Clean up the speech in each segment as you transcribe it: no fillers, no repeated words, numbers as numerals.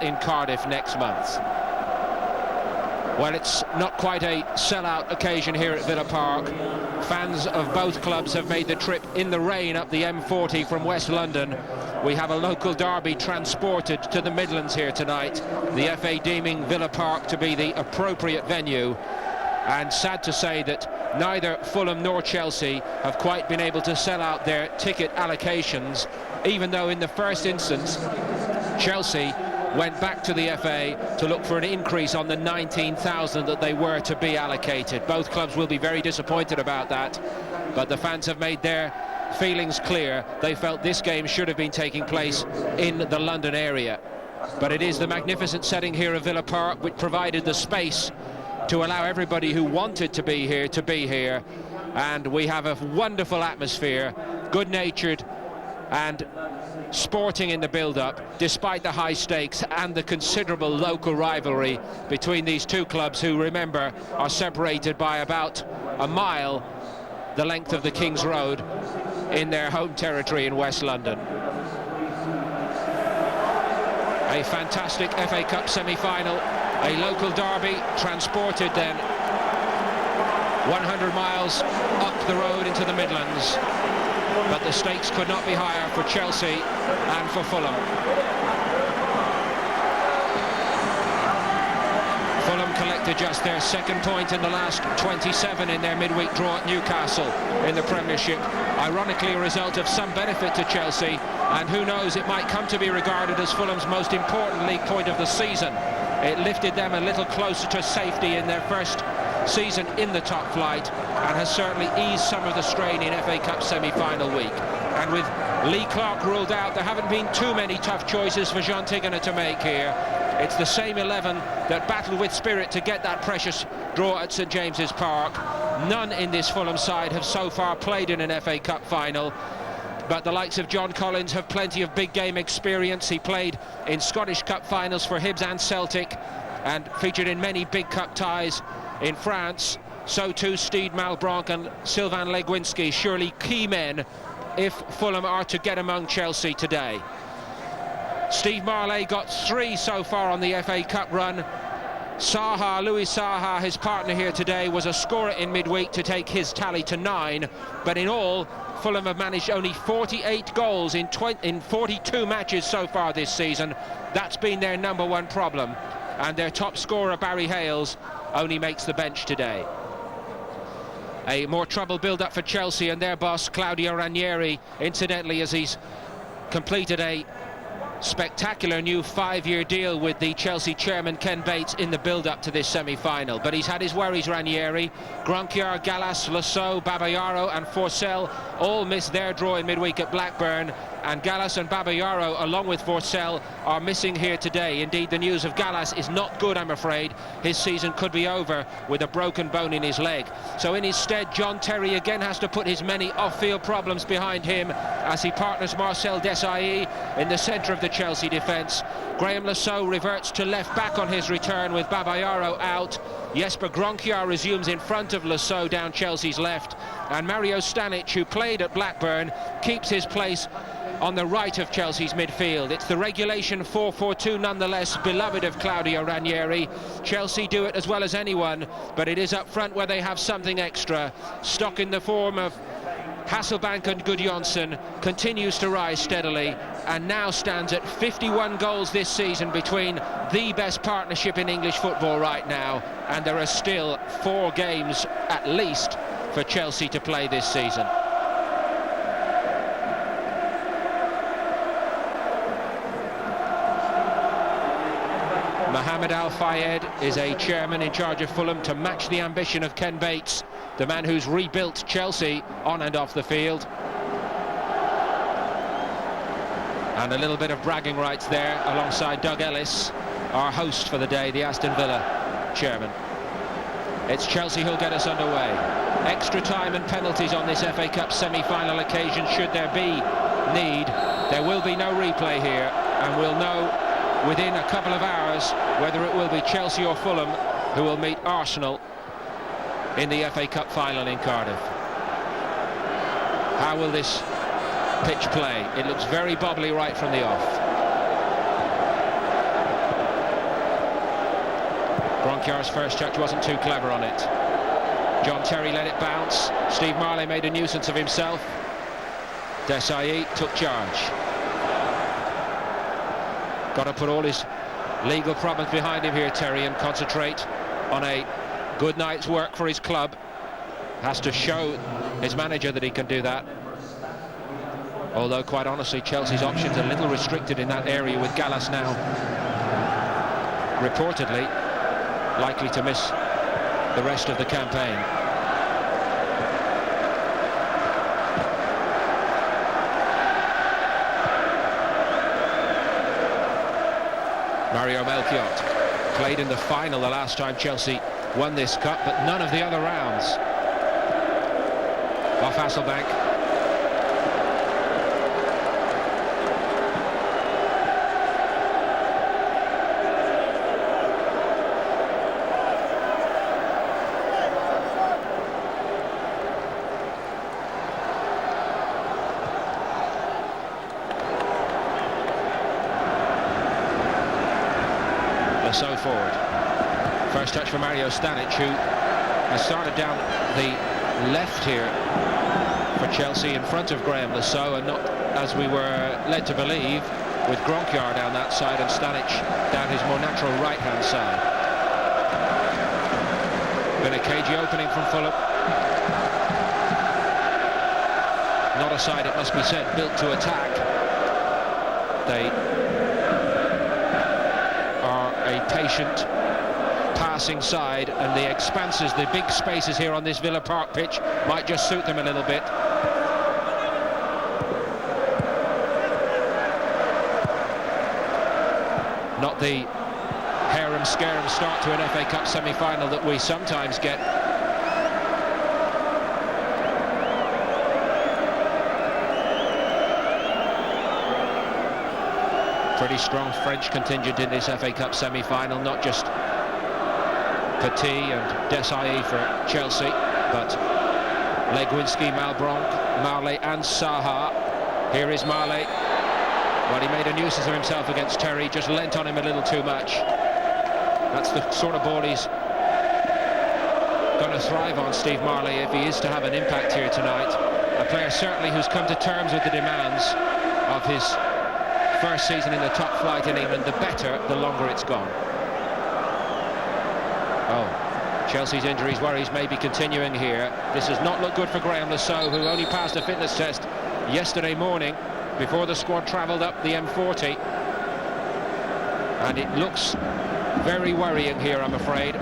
in Cardiff next month. Well, it's not quite a sellout occasion here at Villa Park. Fans of both clubs have made the trip in the rain up the M40 from West London. We have a local derby transported to the Midlands here tonight, the FA deeming Villa Park to be the appropriate venue. And sad to say that neither Fulham nor Chelsea have quite been able to sell out their ticket allocations, even though in the first instance Chelsea went back to the FA to look for an increase on the 19,000 that they were to be allocated. Both clubs will be very disappointed about that, but the fans have made their feelings clear. They felt this game should have been taking place in the London area. But it is the magnificent setting here of Villa Park which provided the space to allow everybody who wanted to be here, and we have a wonderful atmosphere, good-natured and sporting in the build-up, despite the high stakes and the considerable local rivalry between these two clubs, who, remember, are separated by about a mile, the length of the King's Road, in their home territory in West London. A fantastic FA Cup semi-final, a local derby transported then 100 miles up the road into the Midlands. But the stakes could not be higher for Chelsea and for Fulham. Fulham collected just their second point in the last 27 in their midweek draw at Newcastle in the Premiership. Ironically, a result of some benefit to Chelsea, and who knows, it might come to be regarded as Fulham's most important league point of the season. It lifted them a little closer to safety in their first season in the top flight, and has certainly eased some of the strain in FA Cup semi-final week. And with Lee Clark ruled out, there haven't been too many tough choices for Jean Tigana to make here. It's the same 11 that battled with spirit to get that precious draw at St James's Park. None in this Fulham side have so far played in an FA Cup final, but the likes of John Collins have plenty of big game experience. He played in Scottish Cup finals for Hibs and Celtic, and featured in many big cup ties in France. So too Steed Malbranc and Sylvain Legwinski, surely key men if Fulham are to get among Chelsea today. Steve Marley got 3 so far on the FA Cup run. Louis Saha, his partner here today, was a scorer in midweek to take his tally to 9. But in all, Fulham have managed only 48 goals in 42 matches so far this season. That's been their number one problem. And their top scorer, Barry Hales, only makes the bench today. A more troubled build-up for Chelsea and their boss, Claudio Ranieri, incidentally, as he's completed a spectacular new 5-year deal with the Chelsea chairman Ken Bates in the build-up to this semi-final. But he's had his worries, Ranieri. Granquier, Gallas, Lasso, Babayaro and Forcell all missed their draw in midweek at Blackburn, and Gallas and Babayaro, along with Forcell, are missing here today. Indeed, the news of Gallas is not good, I'm afraid. His season could be over with a broken bone in his leg. So in his stead, John Terry again has to put his many off-field problems behind him as he partners Marcel Desailly in the centre of the Chelsea defence. Graham Lasso reverts to left back on his return with Babayaro out. Jesper Granquier resumes in front of Lasso down Chelsea's left, and Mario Stanic, who played at Blackburn, keeps his place on the right of Chelsea's midfield. It's the regulation 4-4-2 nonetheless, beloved of Claudio Ranieri. Chelsea do it as well as anyone, but it is up front where they have something extra. Stock in the form of Hasselbank and Gudjonsson continues to rise steadily, and now stands at 51 goals this season between the best partnership in English football right now, and there are still 4 games at least for Chelsea to play this season. Mohamed Al Fayed is a chairman in charge of Fulham to match the ambition of Ken Bates, the man who's rebuilt Chelsea on and off the field. And a little bit of bragging rights there alongside Doug Ellis, our host for the day, the Aston Villa chairman. It's Chelsea who'll get us underway. Extra time and penalties on this FA Cup semi-final occasion should there be need. There will be no replay here, and we'll know within a couple of hours whether it will be Chelsea or Fulham who will meet Arsenal in the FA Cup final in Cardiff. How will this pitch play? It looks very bobbly right from the off. Gronkjar's first touch wasn't too clever on it. John Terry let it bounce. Steve Marley made a nuisance of himself. Desai took charge. Got to put all his legal problems behind him here, Terry, and concentrate on a good night's work for his club. Has to show his manager that he can do that. Although, quite honestly, Chelsea's options are a little restricted in that area, with Gallas now reportedly likely to miss the rest of the campaign. Mario Melchiot played in the final the last time Chelsea won this cup, but none of the other rounds. Off Hasselbank. So forward. First touch for Mario Stanic, who has started down the left here for Chelsea in front of Graham Lasso, and not, as we were led to believe, with Gronkjar down that side and Stanic down his more natural right-hand side. Been a cagey opening from Fulham. Not a side, it must be said, built to attack. They a patient passing side, and the expanses, the big spaces here on this Villa Park pitch might just suit them a little bit. Not the harem-scarum start to an FA Cup semi-final that we sometimes get. Pretty strong French contingent in this FA Cup semi-final, not just Petit and Desai for Chelsea, but Legwinski, Malbronk, Marley and Saha. Here is Marley. Well, he made a nuisance of himself against Terry, just leant on him a little too much. That's the sort of ball he's going to thrive on, Steve Marley, if he is to have an impact here tonight. A player certainly who's come to terms with the demands of his first season in the top flight in England. The better, the longer it's gone. Oh, Chelsea's injuries worries may be continuing here. This does not look good for Graham Lasso, who only passed a fitness test yesterday morning before the squad travelled up the M40. And it looks very worrying here, I'm afraid.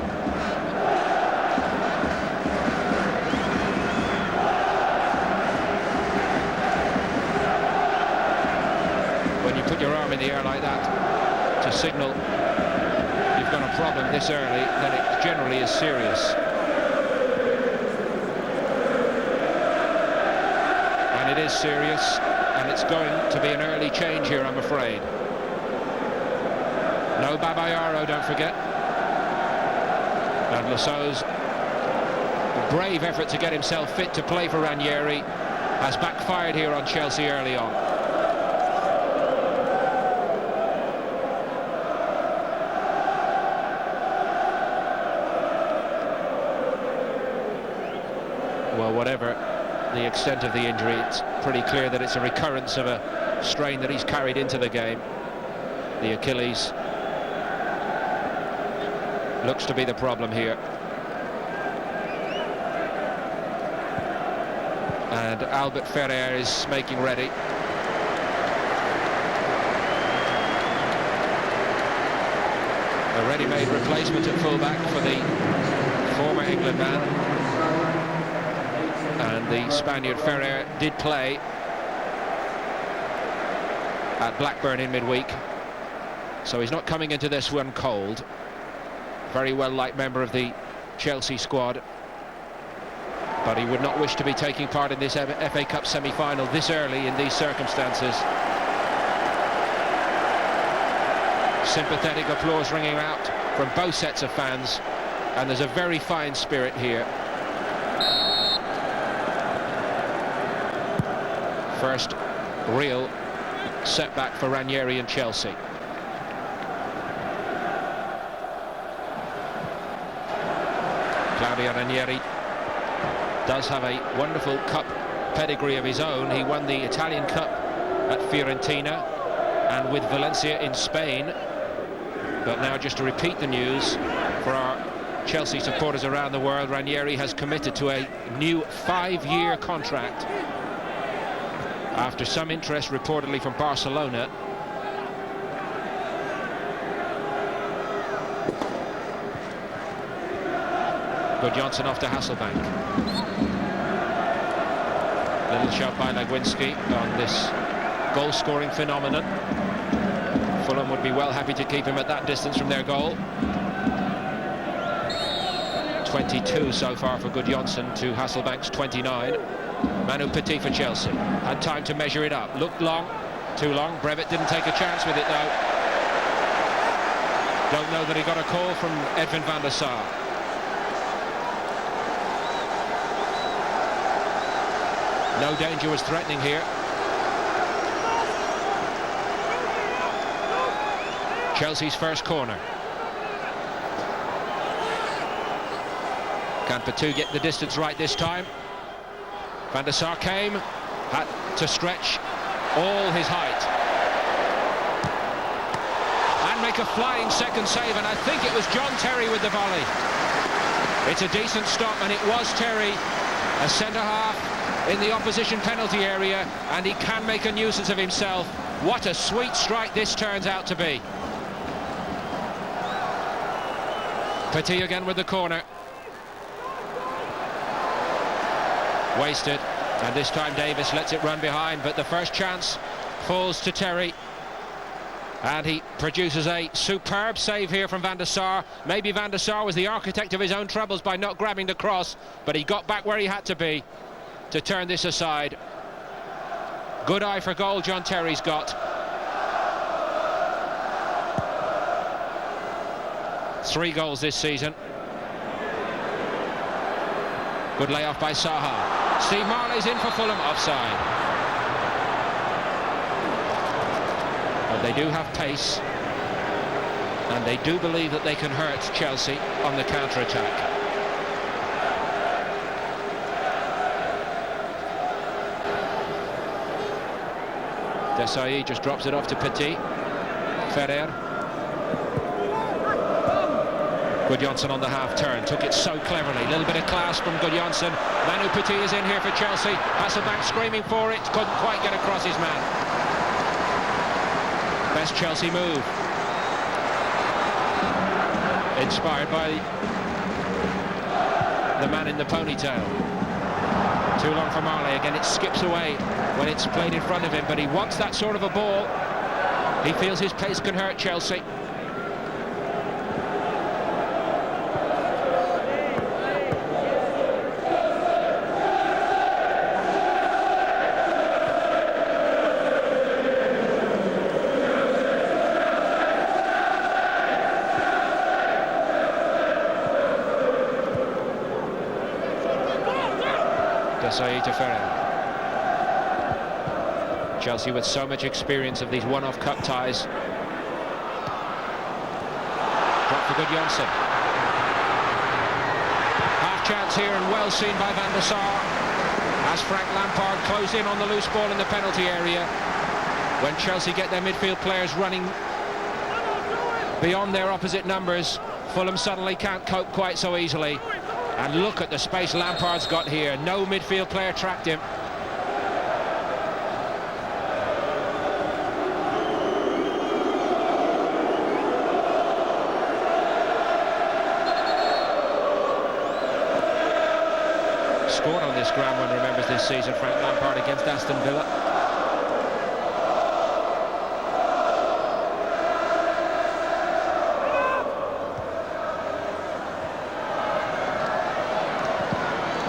Put your arm in the air like that to signal you've got a problem this early, then it generally is serious. And it is serious, and it's going to be an early change here, I'm afraid. No Babayaro, don't forget. And Lasso's brave effort to get himself fit to play for Ranieri has backfired here on Chelsea early on. Well, whatever the extent of the injury, it's pretty clear that it's a recurrence of a strain that he's carried into the game. The Achilles looks to be the problem here. And Albert Ferrer is making ready. A ready-made replacement at fullback for the former England man. And the Spaniard Ferrer did play at Blackburn in midweek, so he's not coming into this one cold. Very well-liked member of the Chelsea squad, but he would not wish to be taking part in this FA Cup semi-final this early in these circumstances. Sympathetic applause ringing out from both sets of fans, and there's a very fine spirit here. First real setback for Ranieri and Chelsea. Claudio Ranieri does have a wonderful cup pedigree of his own. He won the Italian Cup at Fiorentina and with Valencia in Spain. But now, just to repeat the news for our Chelsea supporters around the world, Ranieri has committed to a new 5-year contract after some interest reportedly from Barcelona. Good Johnson off to Hasselbank. Little shot by Legwinski on this goal-scoring phenomenon. Fulham would be well happy to keep him at that distance from their goal. 22 so far for Good Johnson to Hasselbank's 29. Manu Petit for Chelsea. Had time to measure it up. Looked long, too long. Brevitt didn't take a chance with it though. Don't know that he got a call from Edwin van der Sar. No danger was threatening here. Chelsea's first corner. Can Petit get the distance right this time? Van der Sar came, had to stretch all his height and make a flying second save, and I think it was John Terry with the volley. It's a decent stop, and it was Terry, a centre-half in the opposition penalty area, and he can make a nuisance of himself. What a sweet strike this turns out to be. Petit again with the corner. Wasted, and this time Davis lets it run behind, but the first chance falls to Terry, and he produces a superb save here from Van der Sar. Maybe Van der Sar was the architect of his own troubles by not grabbing the cross, but he got back where he had to be to turn this aside. Good eye for goal John Terry's got. 3 goals this season. Good layoff by Saha. Steve Marley's in for Fulham, offside. But they do have pace, and they do believe that they can hurt Chelsea on the counter-attack. Desailly just drops it off to Petit. Ferrer. Good Johnson on the half turn, took it so cleverly. A little bit of class from Good Johnson. Manu Petit is in here for Chelsea. Hasselbank screaming for it, couldn't quite get across his man. Best Chelsea move. Inspired by the man in the ponytail. Too long for Marley. Again, it skips away when it's played in front of him, but he wants that sort of a ball. He feels his pace can hurt Chelsea. Desailly to Ferrer. Chelsea with so much experience of these one-off cup ties. Drop for Good Johnson. Half chance here, and well seen by Van der Sar as Frank Lampard closed in on the loose ball in the penalty area. When Chelsea get their midfield players running beyond their opposite numbers, Fulham suddenly can't cope quite so easily. And look at the space Lampard's got here. No midfield player tracked him. Scored on this ground, one remembers this season, Frank Lampard against Aston Villa.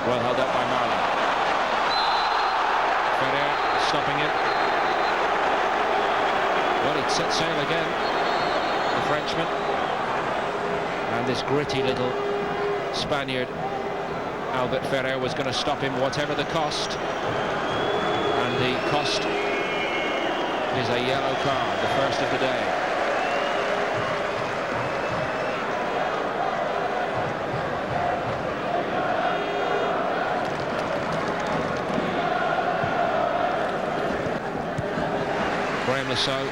Well held up by Marley. Ferrer stopping it. Well, he'd set sail again, the Frenchman. And this gritty little Spaniard, Albert Ferrer, was going to stop him whatever the cost. And the cost is a yellow card, the first of the day. or so.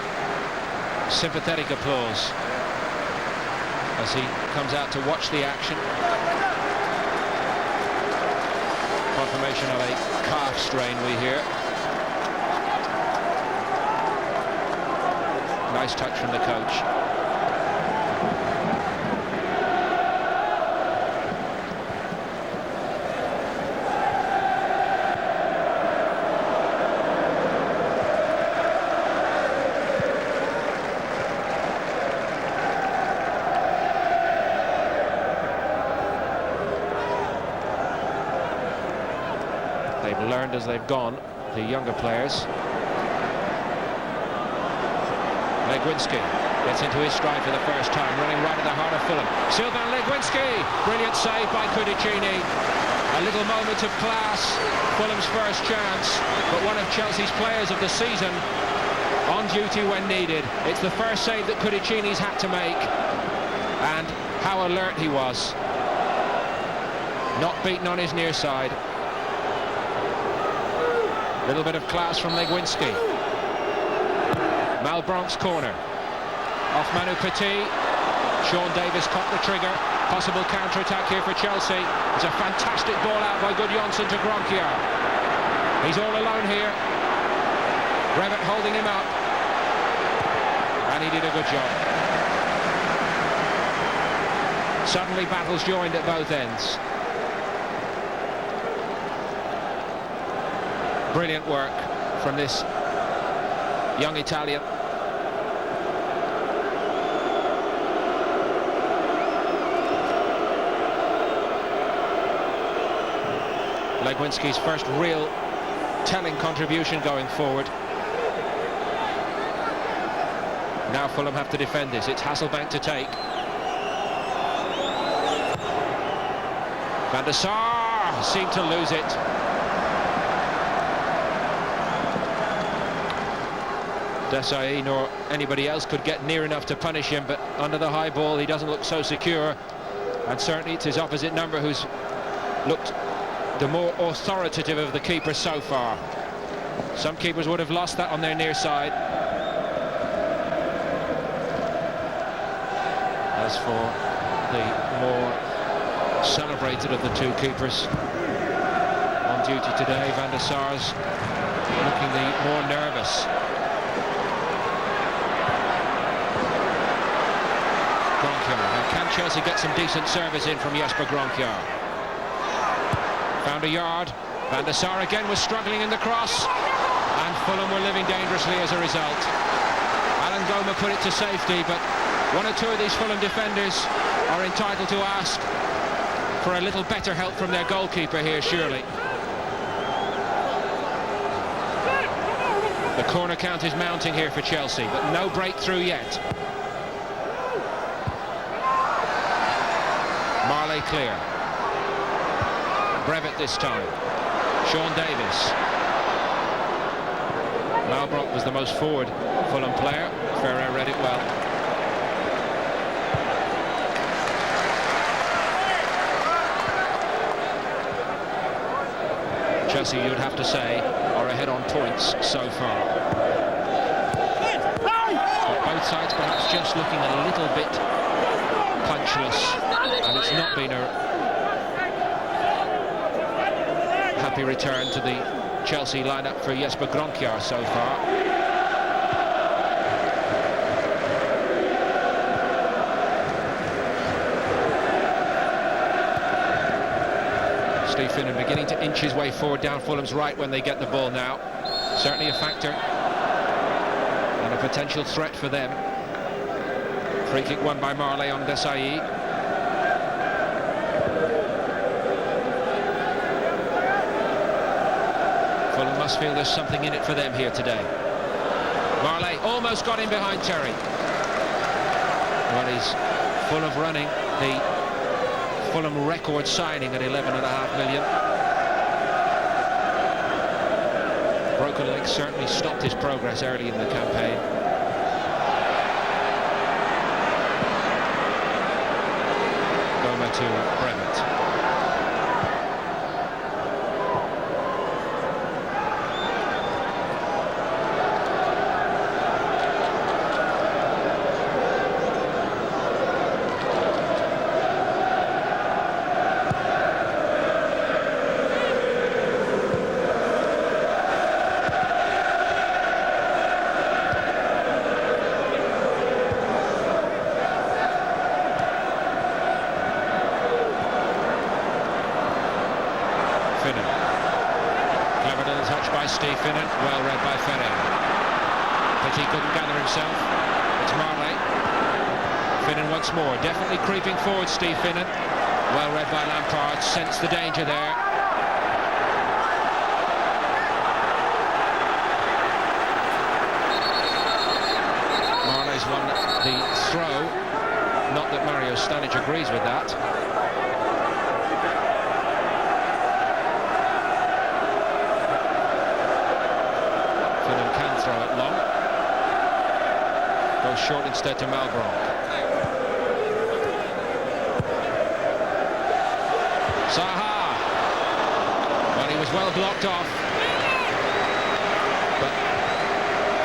Sympathetic applause as he comes out to watch the action. Confirmation of a calf strain we hear. Nice touch from the coach. They've learned as they've gone, the younger players. Legwinski gets into his stride for the first time, running right at the heart of Fulham. Sylvain Legwinski, brilliant save by Cudicini. A little moment of class, Fulham's first chance, but one of Chelsea's players of the season, on duty when needed. It's the first save that Cudicini's had to make, and how alert he was. Not beaten on his near side. Little bit of class from Legwinski. Malbronk's corner. Off Manu Petit. Sean Davis caught the trigger. Possible counter-attack here for Chelsea. It's a fantastic ball out by Gudjonsson to Gronkier. He's all alone here. Brevet holding him up. And he did a good job. Suddenly battles joined at both ends. Brilliant work from this young Italian. Legwinski's first real telling contribution going forward. Now Fulham have to defend this. It's Hasselbank to take. Van der Sar seemed to lose it. Desai nor anybody else could get near enough to punish him, but under the high ball he doesn't look so secure, and certainly it's his opposite number who's looked the more authoritative of the keepers so far. Some keepers would have lost that on their near side. As for the more celebrated of the two keepers on duty today, Van der Sar's looking the more nervous. Now, can Chelsea get some decent service in from Jesper Gronkier? Found a yard. Van der Sar again was struggling in the cross, and Fulham were living dangerously as a result. Alan Goma put it to safety, but one or two of these Fulham defenders are entitled to ask for a little better help from their goalkeeper here, surely. The corner count is mounting here for Chelsea, but no breakthrough yet. Marley clear. Brevet this time. Sean Davis. Malbrook was the most forward Fulham player. Ferrer read it well. Chelsea, you'd have to say, are ahead on points so far. But both sides perhaps just looking a little bit punchless. And it's not been a happy return to the Chelsea lineup for Jesper Gronkier so far. Steve Finnan beginning to inch his way forward down Fulham's right when they get the ball now. Certainly a factor and a potential threat for them. Free kick won by Marley on Desai. Fulham must feel there's something in it for them here today. Marley almost got in behind Terry. Well, he's full of running. The Fulham record signing at 11.5 million. Broken leg certainly stopped his progress early in the campaign. Goma to Brevet. by Steve Finnan, well read by Ferrer. But he couldn't gather himself. It's Marley. Finnan once more, definitely creeping forward, Steve Finnan. Well read by Lampard, sensed the danger there. Marley's won the throw. Not that Mario Stanic agrees with that. Finnan can throw it long. Goes short instead to Malbron. Zaha. Well, he was well blocked off. But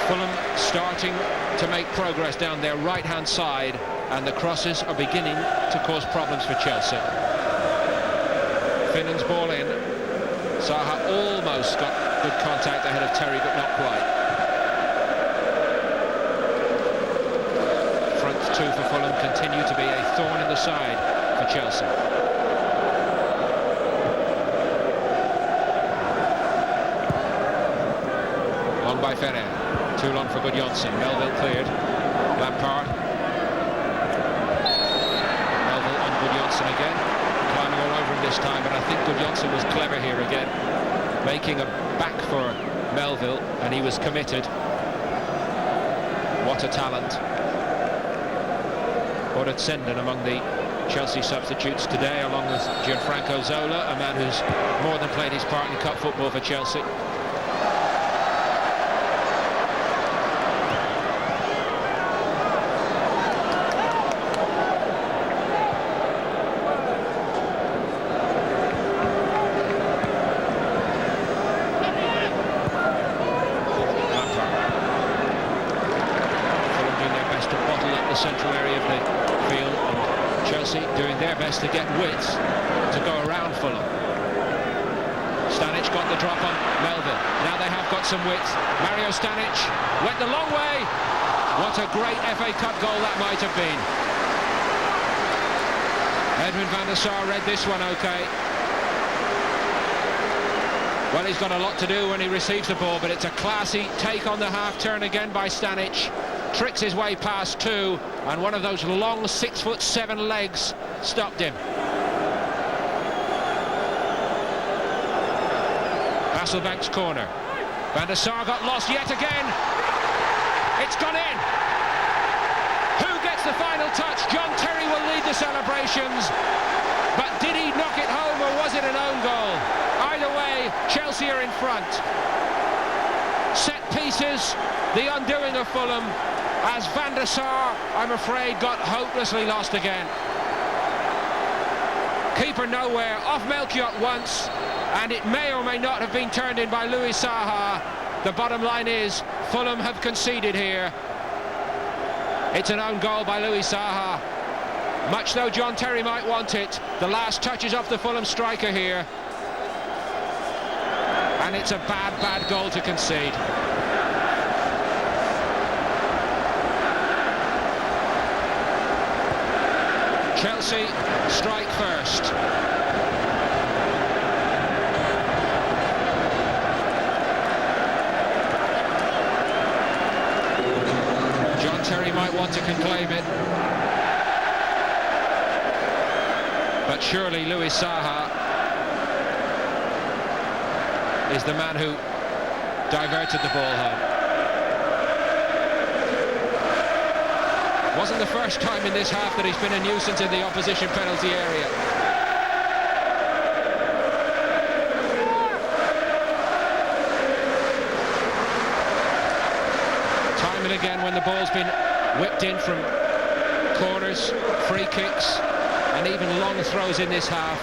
Fulham starting to make progress down their right-hand side, and the crosses are beginning to cause problems for Chelsea. Finnan's ball in. Zaha almost got good contact ahead of Terry, but not quite. Front two for Fulham continue to be a thorn in the side for Chelsea. Long by Ferrer. Too long for Gudjohnsen. Melville cleared. Lampard. Melville on Gudjohnsen again. Climbing all over him this time, but I think Gudjohnsen was clever here again. Making a back for Melville, and he was committed. What a talent. Ordered Senden among the Chelsea substitutes today, along with Gianfranco Zola, a man who's more than played his part in cup football for Chelsea. Central area of the field, and Chelsea doing their best to get width to go around Fulham. Stanic got the drop on Melville. Now they have got some width. Mario Stanic went the long way. What a great FA Cup goal that might have been. Edwin van der Sar read this one okay. Well, he's got a lot to do when he receives the ball, but it's a classy take on the half-turn again by Stanic. Tricks his way past two, and one of those long 6'7" legs stopped him. Hasselbank's corner. Van der Sar got lost yet again. It's gone in. Who gets the final touch? John Terry will lead the celebrations, but did he knock it home, or was it an own goal? Either way, Chelsea are in front. Set pieces, the undoing of Fulham, as Van der Sar, I'm afraid, got hopelessly lost again. Keeper nowhere, off Melchiot once, and it may or may not have been turned in by Louis Saha. The bottom line is, Fulham have conceded here. It's an own goal by Louis Saha. Much though John Terry might want it, the last touch is off the Fulham striker here. And it's a bad, bad goal to concede. Chelsea strike first. John Terry might want to conclaim it, but surely Louis Saha is the man who diverted the ball home. Wasn't the first time in this half that he's been a nuisance in the opposition penalty area. Time and again when the ball's been whipped in from corners, free kicks, and even long throws in this half,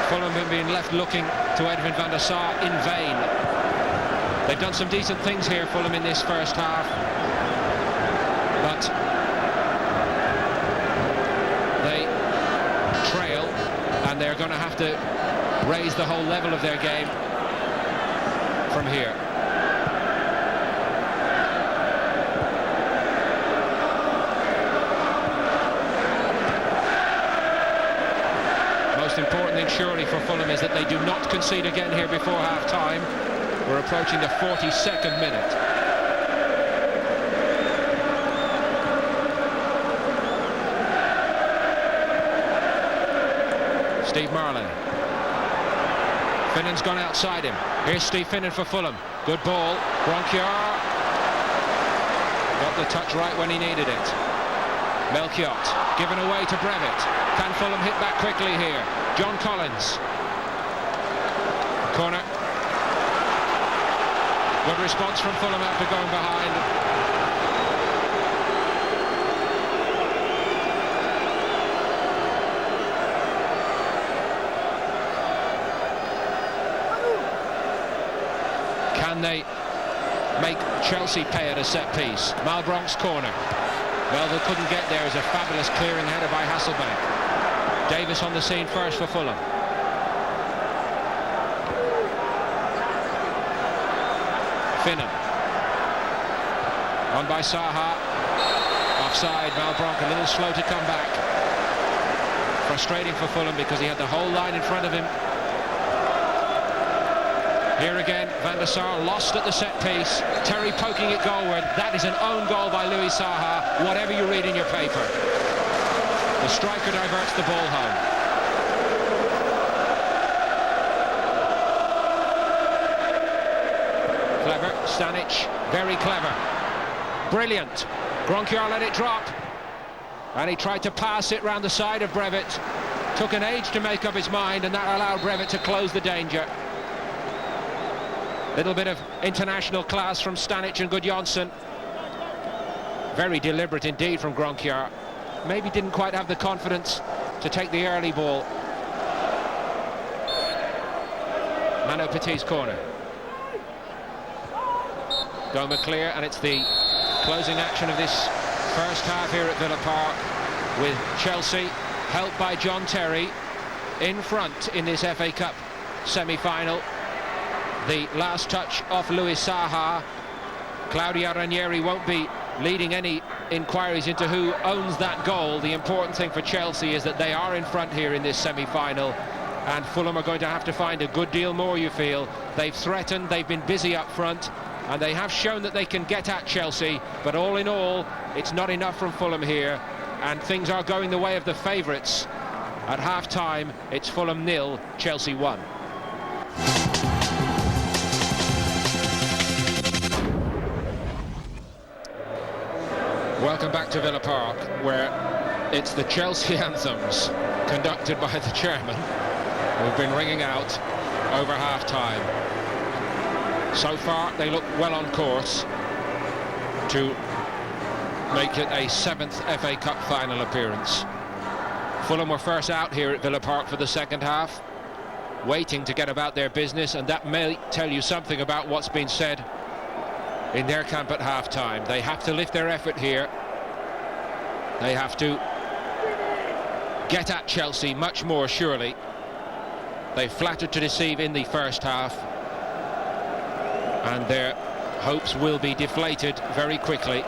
Fulham have been left looking to Edwin van der Sar in vain. They've done some decent things here, Fulham, in this first half, but they trail, and they're going to have to raise the whole level of their game from here. Most important thing surely for Fulham is that they do not concede again here before half-time. We're approaching the 42nd minute. Steve Marlin. Finnan's gone outside him. Here's Steve Finnan for Fulham. Good ball. Gronkiar got the touch right when he needed it. Melchiot given away to Brevitt. Can Fulham hit back quickly here? John Collins. Corner. Good response from Fulham after going behind. Can they make Chelsea pay at a set piece? Malbronk's corner. Melville couldn't get there as a fabulous clearing header by Hasselbank. Davis on the scene first for Fulham. Finnan. On by Saha. Offside. Malbronk a little slow to come back. Frustrating for Fulham because he had the whole line in front of him. Here again, Van der Sar lost at the set piece. Terry poking it goalward. That is an own goal by Louis Saha, whatever you read in your paper. The striker diverts the ball home. Clever, Stanic, very clever. Brilliant. Gronkiar let it drop. And he tried to pass it round the side of Brevitt. Took an age to make up his mind, and that allowed Brevitt to close the danger. Little bit of international class from Stanic and Gudjonsson. Very deliberate indeed from Gronkiar. Maybe didn't quite have the confidence to take the early ball. Mano Petit's corner. Goma clear, and it's the closing action of this first half here at Villa Park, with Chelsea, helped by John Terry, in front in this FA Cup semi-final. The last touch off Louis Saha. Claudio Ranieri won't be leading any inquiries into who owns that goal. The important thing for Chelsea is that they are in front here in this semi-final, and Fulham are going to have to find a good deal more, you feel. They've threatened, they've been busy up front, and they have shown that they can get at Chelsea, but all in all, it's not enough from Fulham here, and things are going the way of the favourites. At half-time, it's Fulham 0, Chelsea 1. Welcome back to Villa Park, where it's the Chelsea anthems, conducted by the chairman, who've been ringing out over half-time. So far, they look well on course to make it a 7th FA Cup final appearance. Fulham were first out here at Villa Park for the second half, waiting to get about their business, and that may tell you something about what's been said in their camp at half-time. They have to lift their effort here. They have to get at Chelsea much more, surely. They flattered to deceive in the first half, and their hopes will be deflated very quickly.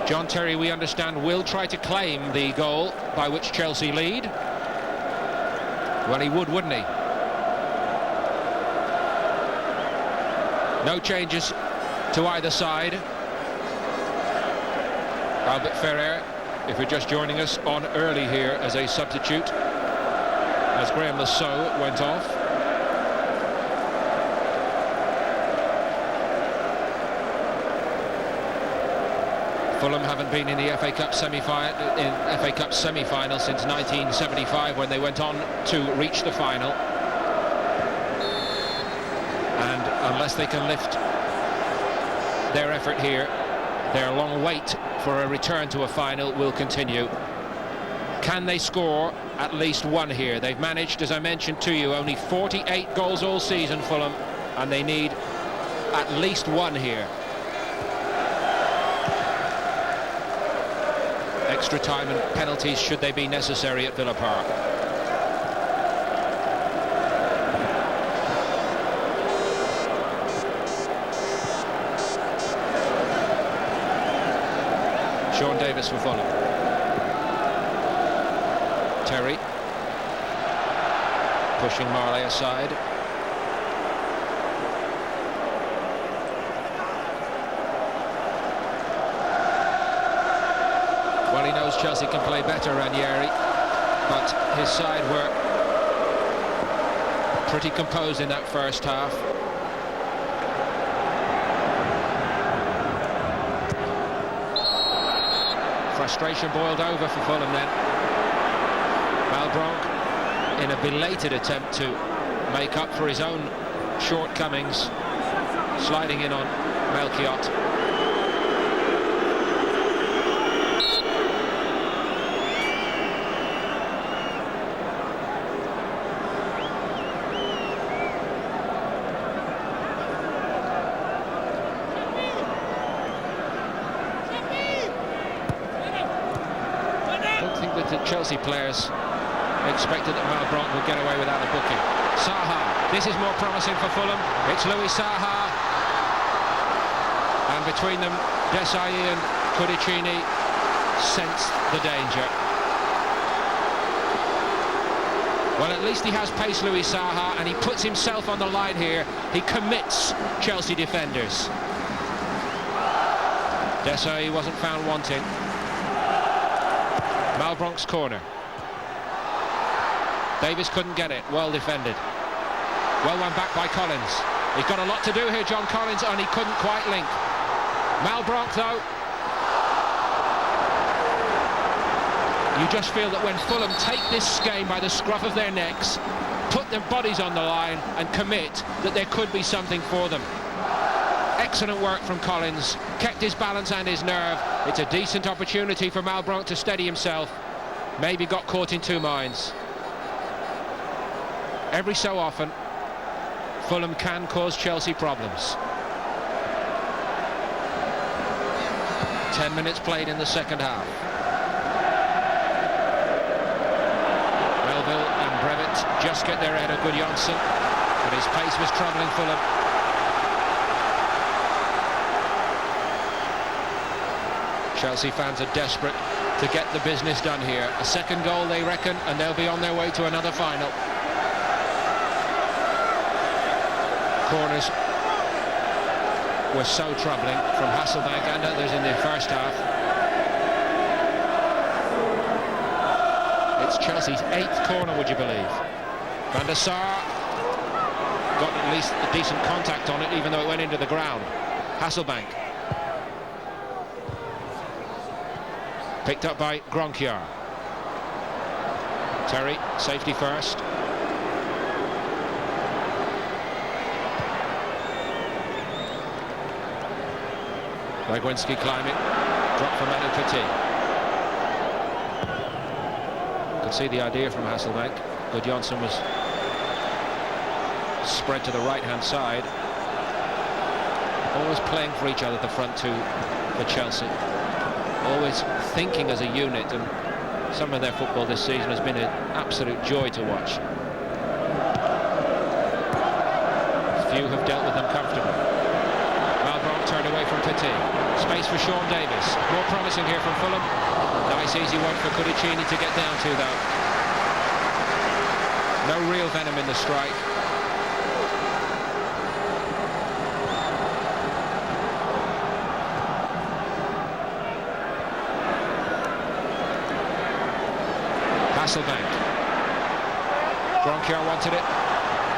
John Terry, we understand, will try to claim the goal by which Chelsea lead. Well, he would, wouldn't he? No changes to either side. Albert Ferrer, if you're just joining us, on early here as a substitute, as Graham Lasso went off. Fulham haven't been in the FA Cup semi-final since 1975, when they went on to reach the final. And unless they can lift their effort here, their long wait for a return to a final will continue. Can they score at least one here? They've managed, as I mentioned to you, only 48 goals all season, Fulham, and they need at least one here. Extra time and penalties should they be necessary at Villa Park. Sean Davis for Fulham. Terry pushing Marley aside. Chelsea can play better, Ranieri, but his side were pretty composed in that first half. Frustration boiled over for Fulham then. Malbranc, in a belated attempt to make up for his own shortcomings, sliding in on Melchiot. The Chelsea players expected that Malbranc would get away without a booking. Saha, this is more promising for Fulham. It's Louis Saha, and between them Desai and Cudicini sensed the danger. Well, at least he has pace, Louis Saha, and he puts himself on the line here. He commits Chelsea defenders. Desai wasn't found wanting. Malbranc's corner. Davis couldn't get it. Well defended. Well won back by Collins. He's got a lot to do here, John Collins, and he couldn't quite link. Malbranc, though. You just feel that when Fulham take this game by the scruff of their necks, put their bodies on the line and commit, that there could be something for them. Excellent work from Collins, kept his balance and his nerve. It's a decent opportunity for Malbranc to steady himself. Maybe got caught in two minds. Every so often, Fulham can cause Chelsea problems. 10 minutes played in the second half. Melville and Brevitt just get their head of Gudjonsson, but his pace was troubling Fulham. Chelsea fans are desperate to get the business done here. A second goal, they reckon, and they'll be on their way to another final. Corners were so troubling from Hasselbank and others in the first half. It's Chelsea's 8th corner, would you believe? Van der Sar got at least a decent contact on it, even though it went into the ground. Hasselbank. Picked up by Gronkiar. Terry, safety first. Wagwinski climbing. Drop from Manu Petit. Could see the idea from Hasselbank. Gudjonsson was spread to the right-hand side. Always playing for each other at the front two for Chelsea. Always thinking as a unit, and some of their football this season has been an absolute joy to watch. Few have dealt with them comfortably. Malbranc turned away from Petit. Space for Sean Davis. More promising here from Fulham. Nice easy one for Cudicini to get down to, though. No real venom in the strike. Hasselbank. Gronkiar wanted it.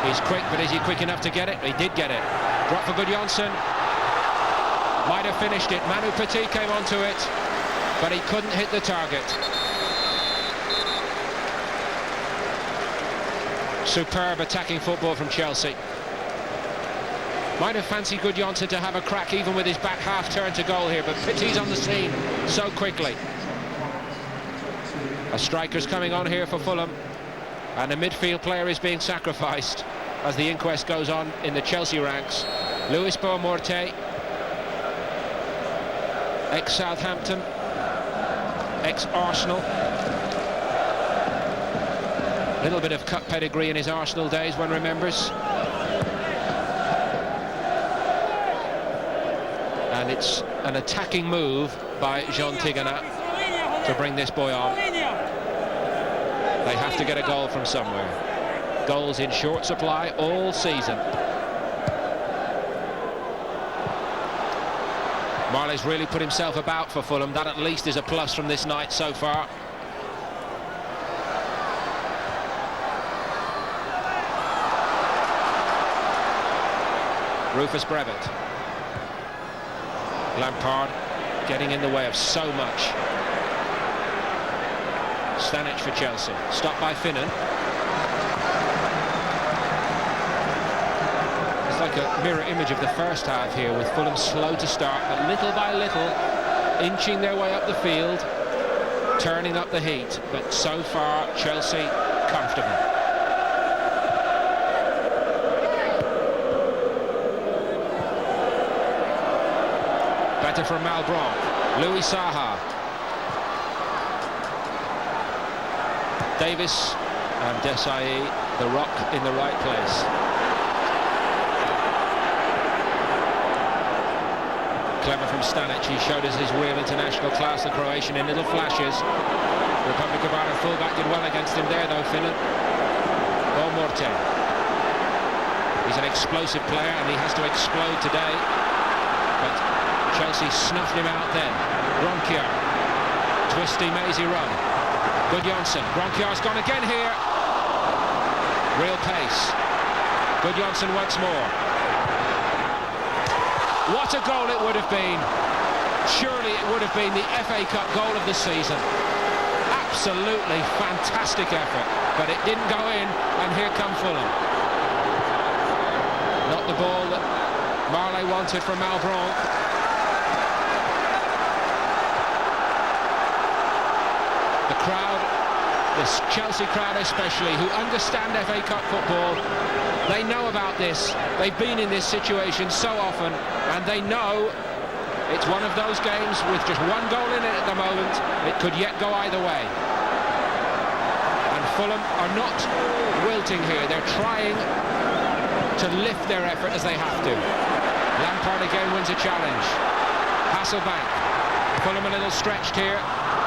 He's quick, but is he quick enough to get it? He did get it. Drop for Gudjonsson. Might have finished it. Manu Petit came onto it, but he couldn't hit the target. Superb attacking football from Chelsea. Might have fancied Gudjonsson to have a crack even with his back half turn to goal here, but Petit's on the scene so quickly. A striker's coming on here for Fulham, and a midfield player is being sacrificed as the inquest goes on in the Chelsea ranks. Luis Boamorte, ex-Southampton, ex-Arsenal. A little bit of cup pedigree in his Arsenal days, one remembers. And it's an attacking move by Jean Tigana to bring this boy on. They have to get a goal from somewhere. Goals in short supply all season. Marley's really put himself about for Fulham. That at least is a plus from this night so far. Rufus Brevitt. Lampard getting in the way of so much. Stanic for Chelsea. Stopped by Finnan. It's like a mirror image of the first half here, with Fulham slow to start, but little by little inching their way up the field, turning up the heat. But so far Chelsea comfortable. Better from Malbranc. Louis Saha. Davis and Desai, the rock in the right place. Clever from Stanic. He showed us his real international class, the Croatian, in little flashes. Republic of Ireland fullback did well against him there though, Finnan. Morte. He's an explosive player and he has to explode today. But Chelsea snuffed him out then. Gronkiar. Twisty, mazy run. Gudjohnsen. Gronkiar's gone again here. Real pace. Gudjohnsen once more. What a goal it would have been. Surely it would have been the FA Cup goal of the season. Absolutely fantastic effort. But it didn't go in, and here come Fulham. Not the ball that Marley wanted from Malbranc. The crowd, this Chelsea crowd especially, who understand FA Cup football, they know about this. They've been in this situation so often, and they know it's one of those games with just one goal in it at the moment. It could yet go either way. And Fulham are not wilting here. They're trying to lift their effort as they have to. Lampard again wins a challenge. Hasselbank. Fulham a little stretched here.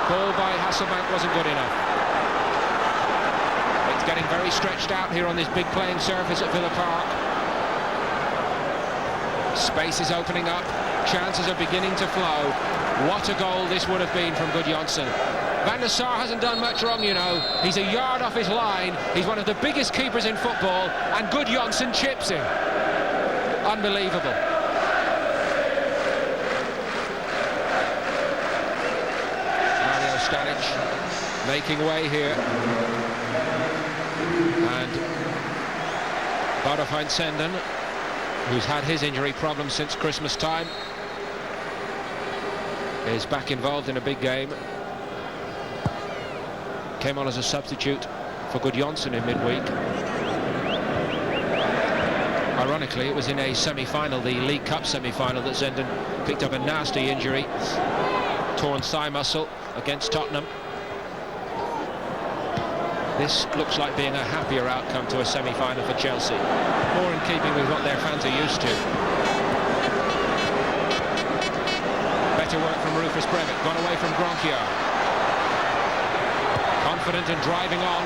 Ball by Hasselbank wasn't good enough. It's getting very stretched out here on this big playing surface at Villa Park. Space is opening up. Chances are beginning to flow. What a goal this would have been from Gudjohnsen. Van der Sar hasn't done much wrong, you know. He's a yard off his line. He's one of the biggest keepers in football, and Gudjohnsen chips him. Unbelievable. Stanic making way here, and Vodafone Senden, who's had his injury problem since Christmas time, is back involved in a big game. Came on as a substitute for Gudjohnsen in midweek. Ironically, it was in a semi-final, the League Cup semi-final, that Zenden picked up a nasty injury, torn thigh muscle against Tottenham. This looks like being a happier outcome to a semi-final for Chelsea. More in keeping with what their fans are used to. Better work from Rufus Brevitt, gone away from Gronkiar. Confident and driving on.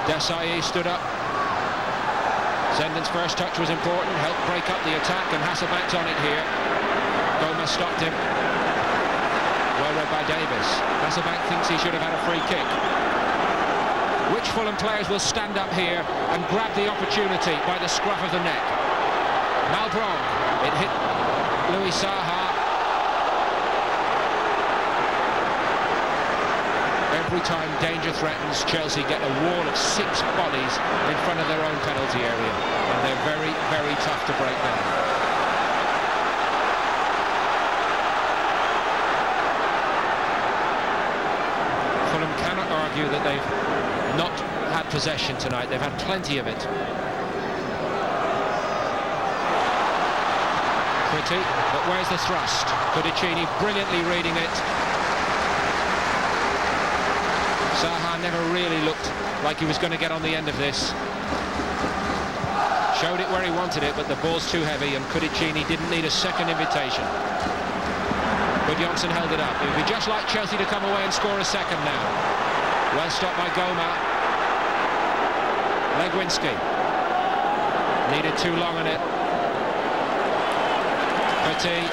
Desai stood up. Zenden's first touch was important, helped break up the attack, and Hasselbank's on it here. Gomez stopped him. Well read by Davis. Hasselbank thinks he should have had a free kick. Which Fulham players will stand up here and grab the opportunity by the scruff of the neck? Malbranc. It hit Louis Saha. Every time danger threatens, Chelsea get a wall of 6 bodies in front of their own penalty area, and they're very, very tough to break down. Cannot argue that they've not had possession tonight. They've had plenty of it. Pretty, but where's the thrust? Cudicini brilliantly reading it. Saha never really looked like he was going to get on the end of this. Showed it where he wanted it, but the ball's too heavy, and Cudicini didn't need a second invitation. Gudjohnsen held it up. It would be just like Chelsea to come away and score a second now. Well stopped by Goma. Legwinski. Needed too long on it. Petit.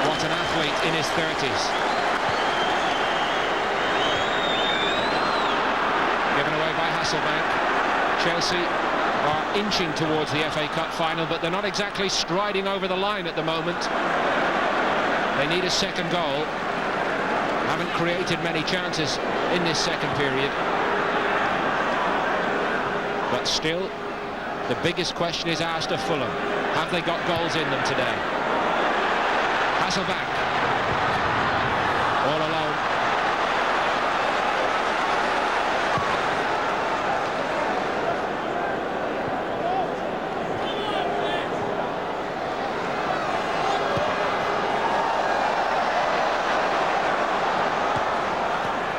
What an athlete in his 30s. Given away by Hasselbank. Chelsea are inching towards the FA Cup final, but they're not exactly striding over the line at the moment. They need a second goal. Haven't created many chances in this second period. But still, the biggest question is asked of Fulham. Have they got goals in them today? Hasselbank. All alone.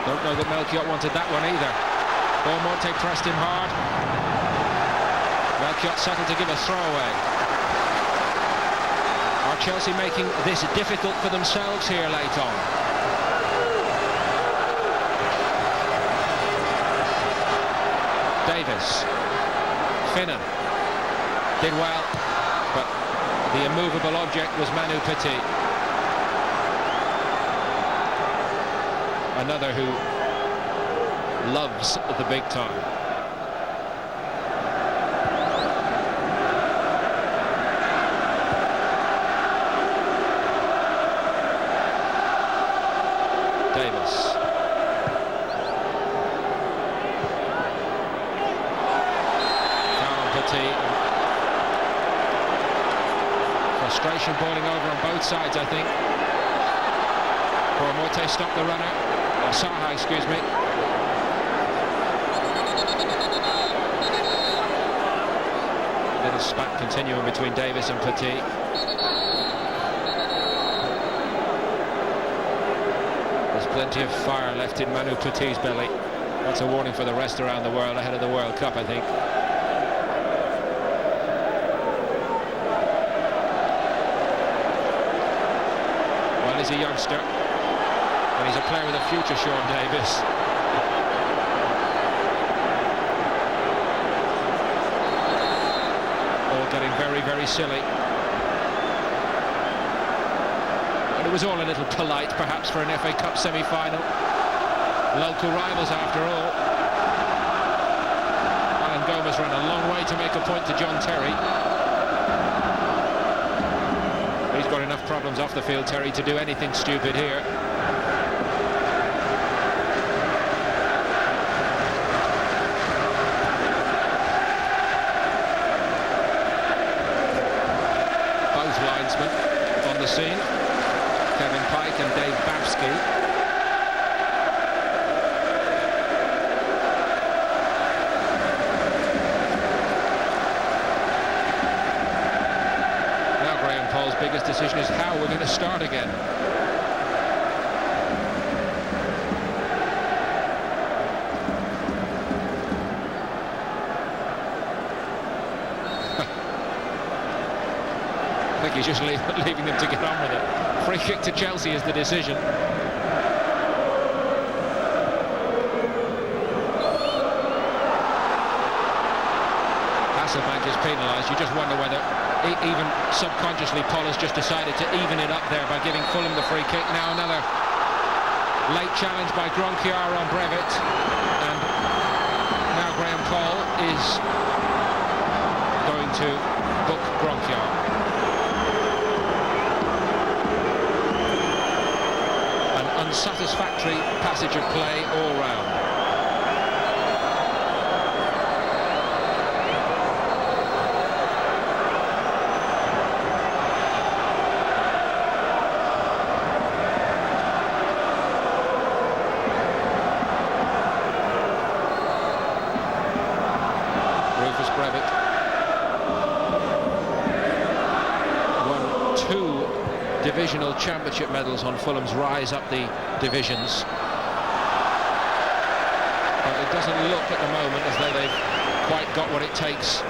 Don't know that Melchiot wanted that one either. Beaumonte pressed him hard. Melchiot settled to give a throwaway. Are Chelsea making this difficult for themselves here late on? Davis. Finnan. Did well, but the immovable object was Manu Petit. Another who loves the big time. Davis. Foul on Petit. Frustration boiling over on both sides, I think. Beaumonte stopped the runner. Saha, excuse me. Little spat continuing between Davis and Petit. There's plenty of fire left in Manu Petit's belly. That's a warning for the rest around the world ahead of the World Cup, I think. Well, he's a youngster. And he's a player with a future, Sean Davis. All getting very, very silly. And it was all a little polite, perhaps, for an FA Cup semi-final. Local rivals, after all. Alan Gomez ran a long way to make a point to John Terry. He's got enough problems off the field, Terry, to do anything stupid here. On the scene, Kevin Pike and Dave Babsky. Now Graham Poll's biggest decision is how we're going to start again. I think he's just leaving them to get on with it. Free kick to Chelsea is the decision. Hasselbank is penalised. You just wonder whether, even subconsciously, Poll has just decided to even it up there by giving Fulham the free kick. Now another late challenge by Gronkiar on Brevitt. And now Graham Poll is going to book Gronkiar. Unsatisfactory passage of play all round. Rufus Brevitt won 2 divisional championship medals on Fulham's rise up the divisions, but it doesn't look at the moment as though they've quite got what it takes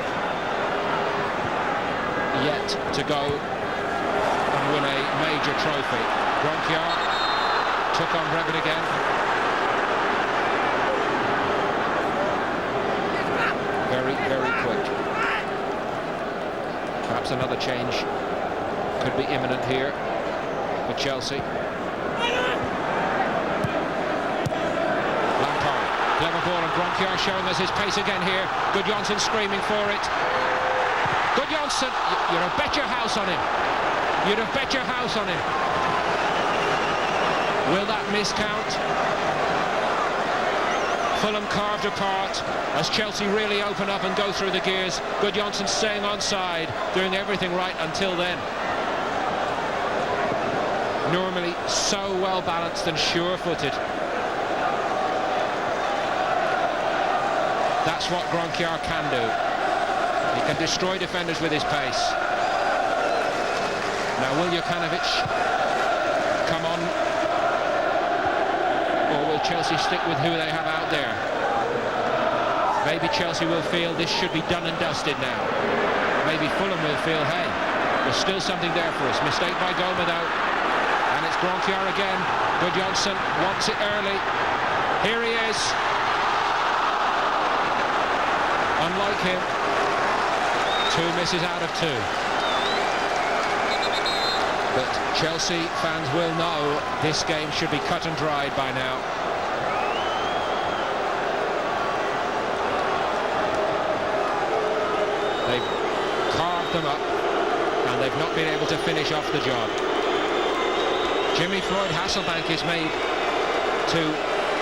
yet to go and win a major trophy. Gronkiar took on Brevitt again. Very, very quick. Perhaps another change could be imminent here. for Chelsea. Lampard, clever ball, and Gronkiar showing us his pace again here. Gudjohnsen screaming for it. Gudjohnsen, you'd have bet your house on him. You'd have bet your house on him. Will that miscount? Fulham carved apart as Chelsea really open up and go through the gears. Gudjohnsen staying onside, doing everything right until then. Normally so well balanced and sure-footed. That's what Gronkiar can do. He can destroy defenders with his pace. Now will Jokanovic come on, or will Chelsea stick with who they have out there? Maybe Chelsea will feel this should be done and dusted now. Maybe Fulham will feel, hey, there's still something there for us. Mistake by Gomez though, and it's Gronkiar again. Gudjohnsen wants it early. Here he is. Unlike him, 2 misses out of 2. But Chelsea fans will know this game should be cut and dried by now. They've carved them up and they've not been able to finish off the job. Jimmy Floyd Hasselbank is made to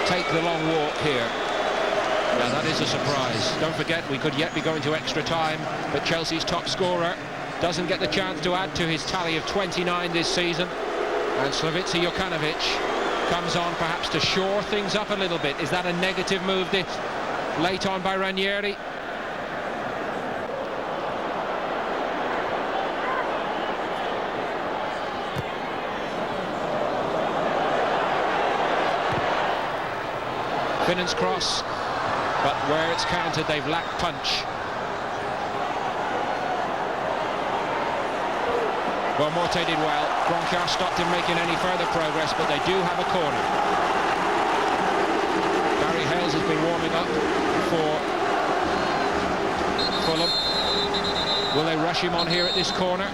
take the long walk here. Now that is a surprise. Don't forget, we could yet be going to extra time, but Chelsea's top scorer doesn't get the chance to add to his tally of 29 this season. And Slavica Jokanovic comes on perhaps to shore things up a little bit. Is that a negative move this late on by Ranieri? Finnan's cross, but where it's counted, they've lacked punch. Well, Morte did well. Gronkiar stopped him making any further progress, but they do have a corner. Barry Hales has been warming up for Fulham. Will they rush him on here at this corner?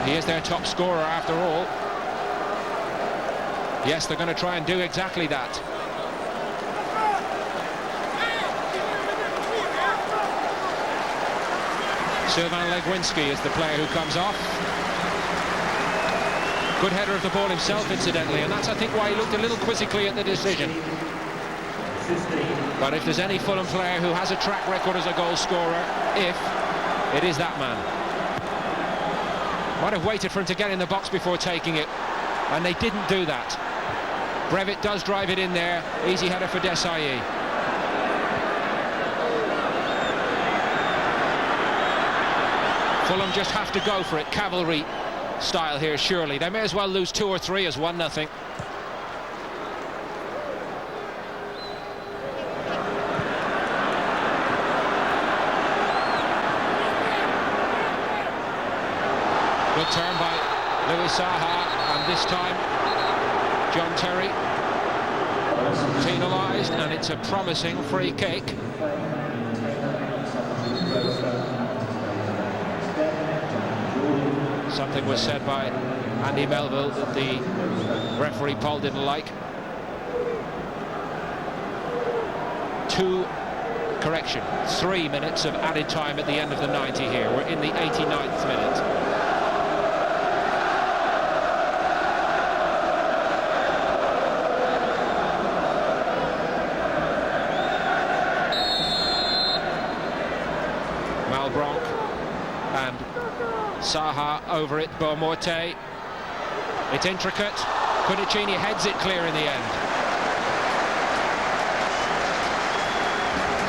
He is their top scorer after all. Yes, they're going to try and do exactly that. Sylvain Legwinski is the player who comes off. Good header of the ball himself, incidentally, and that's, I think, why he looked a little quizzically at the decision. But if there's any Fulham player who has a track record as a goal scorer, it is that man. Might have waited for him to get in the box before taking it, and they didn't do that. Brevitt does drive it in there. Easy header for Desailly. Fulham just have to go for it, cavalry style here, surely. They may as well lose 2 or 3 as 1-0. Good turn by Louis Saha, and this time John Terry penalised, and it's a promising free kick. Something was said by Andy Melville that the referee Paul didn't like. 3 minutes of added time at the end of the 90 here. We're in the 89th minute. Malbranc and Saha over it, Morte. It's intricate. Cudicini heads it clear in the end.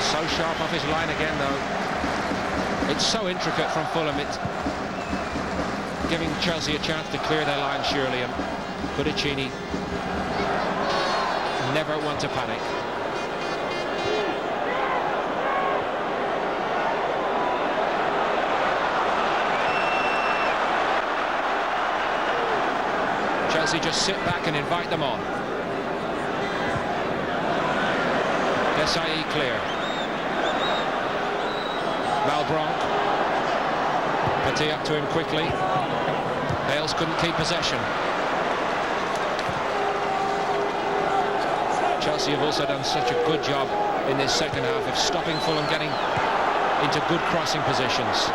So sharp off his line again, though. It's so intricate from Fulham. It's giving Chelsea a chance to clear their line, surely, and Cudicini never one to panic. Chelsea just sit back and invite them on. Desailly clear. Malbranc. Petit up to him quickly. Hales couldn't keep possession. Chelsea have also done such a good job in this second half of stopping Fulham getting into good crossing positions.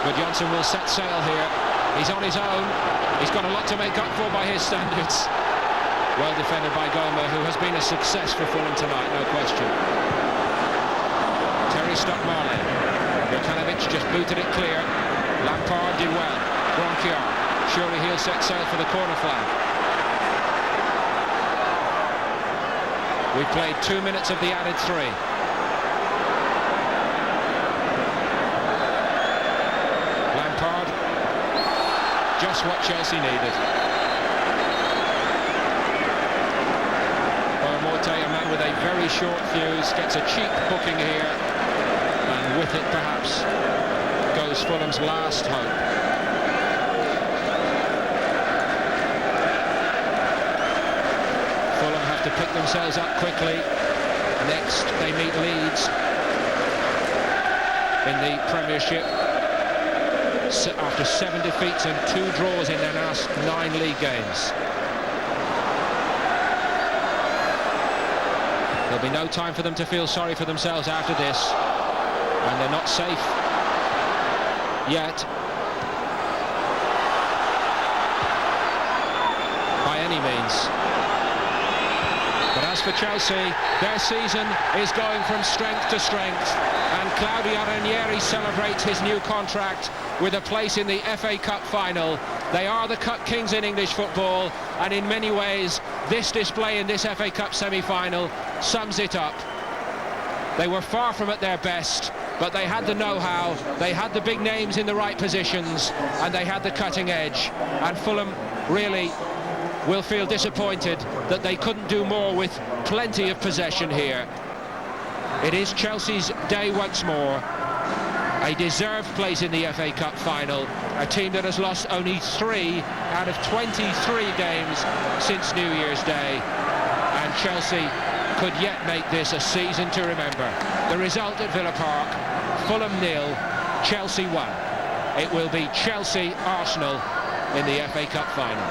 But Johnson will set sail here. He's on his own. He's got a lot to make up for by his standards. Well defended by Goma, who has been a success for Fulham tonight, no question. Terry stopped Marley. Jokanovic just booted it clear. Lampard did well. Bronchiar. Surely he'll set sail for the corner flag. We've played 2 minutes of the added 3. Lampard. Just what Chelsea needed. Morte, a man with a very short fuse, gets a cheap booking here, and with it perhaps goes Fulham's last hope. Fulham have to pick themselves up quickly. Next they meet Leeds in the Premiership after 7 defeats and 2 draws in their last 9 league games. There'll be no time for them to feel sorry for themselves after this, and they're not safe yet by any means. But as for Chelsea, their season is going from strength to strength, and Claudio Ranieri celebrates his new contract with a place in the FA Cup final. They are the Cup Kings in English football, and in many ways this display in this FA Cup semi-final sums it up. They were far from at their best, but they had the know-how, they had the big names in the right positions, and they had the cutting edge. And Fulham really will feel disappointed that they couldn't do more with plenty of possession here. It is Chelsea's day once more. A deserved place in the FA Cup final, a team that has lost only 3 out of 23 games since New Year's Day, and Chelsea could yet make this a season to remember. The result at Villa Park: Fulham 0, Chelsea 1. It will be Chelsea-Arsenal in the FA Cup final.